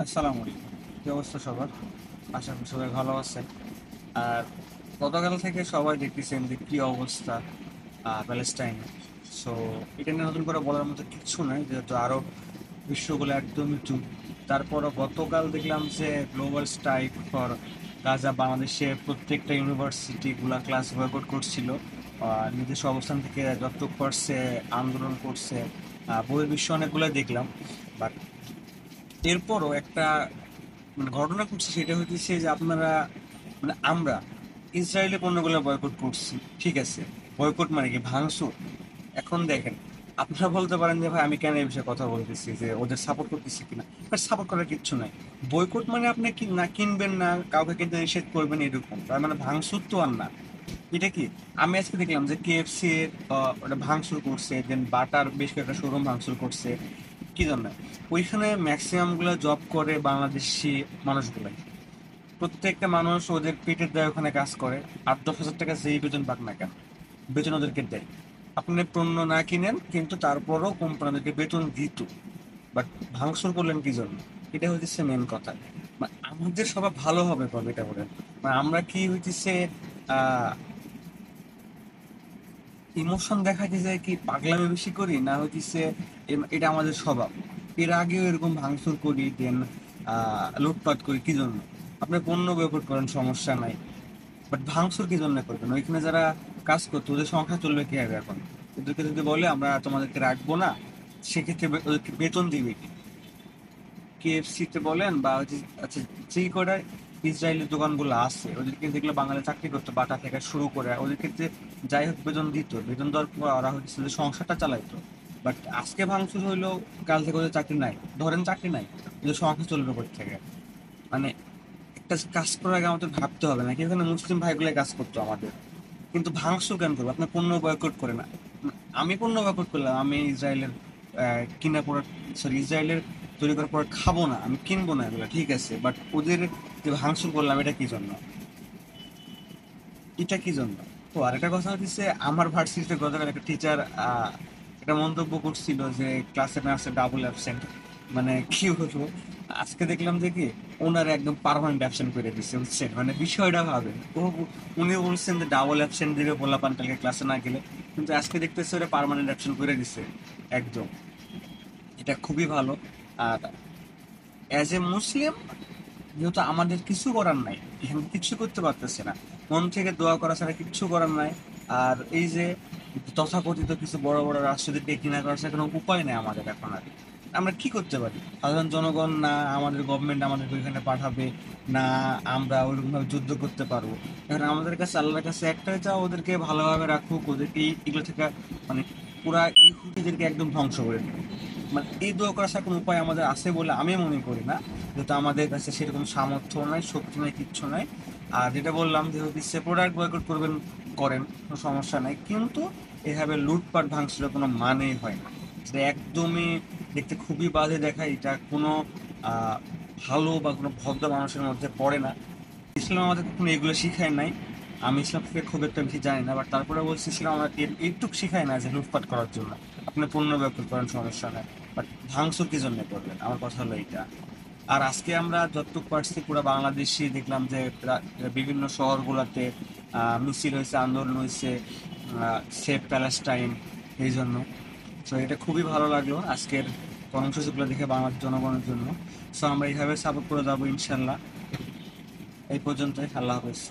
আসসালামু আলাইকুম। কি অবস্থা সবার? আশা করি সবাই ভালো আছেন। আর গতকাল থেকে সবাই দেখতেছেন যে কি অবস্থা প্যালেস্টাইনে। সো এটা নিয়ে নতুন করে বলার মতো কিছু নাই, যেহেতু আরো বিশ্বগুলো একদমই চুপ। তারপরও গতকাল দেখলাম যে গ্লোবাল স্ট্রাইক ফর গাজা বাংলাদেশে প্রত্যেকটা ইউনিভার্সিটি গুলা ক্লাস বয়কট করছিল। নিজস্ব অবস্থান থেকে যতটুক করছে আন্দোলন করছে। বহির্বিশ্ব অনেকগুলো দেখলাম। বাট এরপরও একটা ঘটনা ঘটছে, সেটা হচ্ছে যে আপনারা আমরা ইসরায়েলি পণ্যগুলো বয়কট করছি, ঠিক আছে। বয়কট মানে কি ভাঙচুর? এখন দেখেন, আপনারা বলতে পারেন যে ভাই আমি কেন এই বিষয়ে কথা বলতেছি, যে ওদের সাপোর্ট করতেছি কিনা। বাট সাপোর্ট করার কিচ্ছু নাই। বয়কট মানে আপনি কি না কিনবেন না, কাউকে কিনতে নিষেধ করবেন এরকম, তার মানে ভাঙচুর তো আর না। এটা কি, আমি আজকে দেখলাম যে কেএফসি ওটা ভাঙচুর করছে, দেন বাটার বেশ কয়েকটা শোরুম ভাঙচুর করছে। কি জন্য? ওইখানে ম্যাক্সিমাম গুলো জব করে বাংলাদেশি মানুষগুলাই। প্রত্যেকটা মানুষ ওদের পেটের দায়ে ওখানে কাজ করে। 8-10 হাজার টাকা যেই বেতন পাক না কেন, বেতন ওদেরকে দেয়। আপনি পণ্য না কিনেন, কিন্তু তারপরও কোম্পানিদেরকে বেতন দিত। বাট ভাঙচুর করলেন কি জন্য? এটা হচ্ছে মেন কথা। আমাদের সবাই ভালো হবে কবে, এটা বলেন। আমরা কি হইতেছে আহ ইমোশন দেখাতে যায় কি পাগলামি বেশি করি, না হইতেছে এটা আমাদের স্বভাব। এর আগেও এরকম ভাঙচুর করি, দেন লুটপাট করি কি জন্য? আপনি পণ্য বয়কট করেন, সমস্যা নাই। বাট ভাঙচুর কি জন্য করবেন? ওইখানে যারা কাজ করতো ওদের সংখ্যা চলবে কি হবে এখন? ওদেরকে যদি বলে আমরা তোমাদেরকে রাখবো না, সেক্ষেত্রে ওদেরকে বেতন দিবে কি? কেএফসি তে বলেন বা আচ্ছা, যেই কটা ইসরায়েলি দোকানগুলো আছে ওদেরকে যেগুলো বাঙালি চাকরি করতো, বাটা থেকে শুরু করে ওদের ক্ষেত্রে যাই হোক বেতন দিত। বেতন দেওয়ার পর ওরা হচ্ছে যে সংসারটা চালাইতো। বাট আজকে ভাঙচুর হইলো, কাল থেকে ওদের চাকরি নাই। ধরেন চাকরি নাই, ওদের সংসার চলবে কোথা থেকে? মানে একটা কাজ করার আগে আমাদের ভাবতে হবে নাকি? এখানে মুসলিম ভাইগুলো কাজ করতো আমাদের, কিন্তু ভাঙচুর কেন করবো? আপনার পণ্য বয়কট করে না। আমি পণ্য বয়কট করলাম, আমি ইসরায়েলের কিনা প্রোডাক্ট, সরি ইসরায়েলের তৈরি করার প্রোডাক্ট খাবো না, আমি কিনবো না এগুলো, ঠিক আছে। বাট ওদের যে ভাঙচুর করলাম, এটা কি জন্য? এটা কি জন্য? তো আরেকটা কথা হচ্ছে, আমার ভার্সিটিতে গতকাল একটা টিচার একটা মন্তব্য করছিল যে ক্লাসে না আসে ডাবল অ্যাবসেন্ট। মানে কি বলবো, আজকে দেখলাম যে কি ওনার একদম পার্মানেন্ট অ্যাবসেন্ট করে দিচ্ছে, বুঝছেন? মানে বিষয়টা ভাবেন। উনি বলছেন যে ডাবল অ্যাবসেন্ট দিবে বলা পান্টালকে ক্লাসে না গেলে, কিন্তু আজকে দেখতেছে ওরা পার্মানেন্ট অ্যাবসেন্ট করে দিছে একদম। এটা খুবই ভালো। আর অ্যাজ এ মুসলিম, যেহেতু আমাদের কিছু করার নাই, এখানে কিছু করতে পারতেছে না, মন থেকে দোয়া করা ছাড়া কিচ্ছু করার নাই। আর এই যে তথাকথিত কিছু বড় বড় রাষ্ট্রদেরকে ঘৃণা করার ছাড়া কোনো উপায় নেই আমাদের এখন আর। আমরা কি করতে পারি? সাধারণ জনগণ না আমাদের গভর্নমেন্ট আমাদেরকে ওইখানে পাঠাবে, না আমরা ওইরকমভাবে যুদ্ধ করতে পারবো। এখন আমাদের কাছে আল্লাহর কাছে একটাই চাও, ওদেরকে ভালোভাবে রাখুক, ওদেরকে এগুলো থেকে মানে পুরা ইহুদিদেরকে একদম ধ্বংস করে দিবে। মানে এই দোয়া করার ছাড়া কোনো উপায় আমাদের আছে বলে আমি মনে করি না, যেহেতু আমাদের কাছে সেরকম সামর্থ্য নাই, শক্তি নাই, কিচ্ছু নাই। আর যেটা বললাম যে হচ্ছে প্রোডাক্ট বয়কট করবেন, করেন, কোনো সমস্যা নাই, কিন্তু এভাবে লুটপাট ভাঙচুরের কোনো মানেই হয় না। যেটা একদমই দেখতে খুবই বাজে দেখায়, এটা কোনো আহ, ভালো বা কোনো ভদ্র মানুষের মধ্যে পড়ে না। ইসলাম আমাদের কখনো এগুলো শিখায় নাই। আমি ইসলাম থেকে খুব একটা বেশি জানি না, বাট তারপরে বলছি ইসলাম আমাকে এইটুক শিখায় না যে লুটপাট করার জন্য। আপনি পণ্য ব্যবহার করেন, সমস্যা নেই, বাট ভাঙচুর কি জন্য করবেন? আমার কথা হলো এইটা। আর আজকে আমরা যতটুকু পারছি পুরো বাংলাদেশি দেখলাম যে বিভিন্ন শহরগুলোতে মিছিল হয়েছে, আন্দোলন হয়েছে, সেভ প্যালেস্টাইন, এই জন্য। তো এটা খুবই ভালো লাগলো আজকের কর্মসূচিগুলো দেখে বাংলাদেশ জনগণের জন্য। সো আমরা এইভাবে সাপোর্ট করে যাবো ইনশাল্লাহ। এই পর্যন্তই, আল্লাহ হাফেজ।